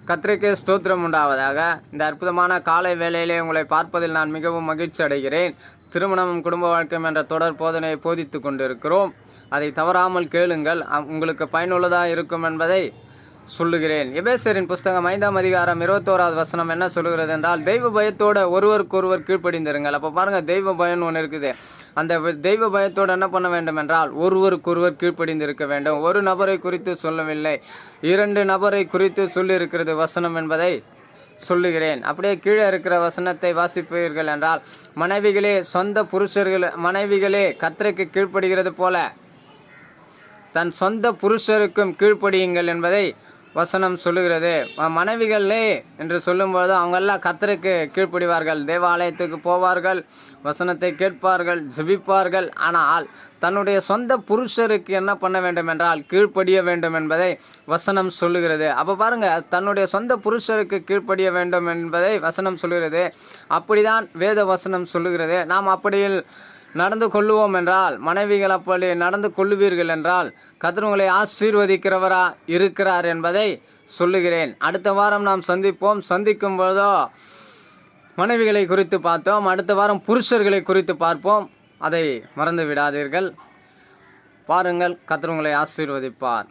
கர்த்தருக்கே ஸ்தோத்திரம் உண்டாவதாக. இந்த அற்புதமான காலை வேளையிலே உங்களை பார்ப்பதில் நான் மிகவும் மகிழ்ச்சி அடைகிறேன். திருமணமும் குடும்ப வாழ்க்கையும் என்ற தொடர் போதனையை போதித்து கொண்டிருக்கிறோம். அதை தவறாமல் கேளுங்கள், உங்களுக்கு பயனுள்ளதாக இருக்கும் என்பதை சொல்லுகிறேன். எபேசியரின் புஸ்தகம் 5ஆம் அதிகாரம் 21வது வசனம் என்ன சொல்லுகிறது என்றால், தெய்வ பயத்தோட ஒருவருக்கொருவர் கீழ்ப்படிந்திருங்கள். அப்போ பாருங்கள், தெய்வ பயம் ஒன்று இருக்குது. அந்த தெய்வ பயத்தோடு என்ன பண்ண வேண்டும் என்றால், ஒருவருக்கொருவர் கீழ்ப்படிந்திருக்க வேண்டும். ஒரு நபரை குறித்து சொல்லவில்லை, 2 நபரை குறித்து சொல்லியிருக்கிறது வசனம் என்பதை சொல்லுகிறேன். அப்படியே கீழே இருக்கிற வசனத்தை வாசிப்பீர்கள் என்றால், மனைவிகளே கர்த்தருக்கு கீழ்ப்படுகிறது போல தன் சொந்த புருஷருக்கும் கீழ்ப்படியுங்கள் என்பதை வசனம் சொல்லுகிறது. மனைவிகளே என்று சொல்லும்போது அவங்கெல்லாம் கர்த்தருக்கு கீழ்ப்படிவார்கள், தேவாலயத்துக்கு போவார்கள், வசனத்தை கேட்பார்கள், ஜெபிப்பார்கள். ஆனால் தன்னுடைய சொந்த புருஷருக்கு என்ன பண்ண வேண்டும் என்றால் கீழ்ப்படிய வேண்டும் என்பதை வசனம் சொல்லுகிறது. அப்போ பாருங்க, தன்னுடைய சொந்த புருஷருக்கு கீழ்ப்படிய வேண்டும் என்பதை வசனம் சொல்லுகிறது. அப்படிதான் வேத வசனம் சொல்லுகிறது. நாம் அப்படியில் நடந்து கொள்ளுவோம் என்றால், மனைவிகள் அப்படி நடந்து கொள்ளுவீர்கள் என்றால், கர்த்தர் உங்களை ஆசீர்வதிக்கிறவரா இருக்கிறார் என்பதை சொல்லுகிறேன். அடுத்த வாரம் நாம் சந்திக்கும் பொழுதோ மனைவிகளை குறித்து பார்த்தோம். அடுத்த வாரம் புருஷர்களை குறித்து பார்ப்போம். அதை மறந்து விடாதீர்கள். பாருங்கள், கர்த்தர் உங்களை ஆசீர்வதிப்பார்.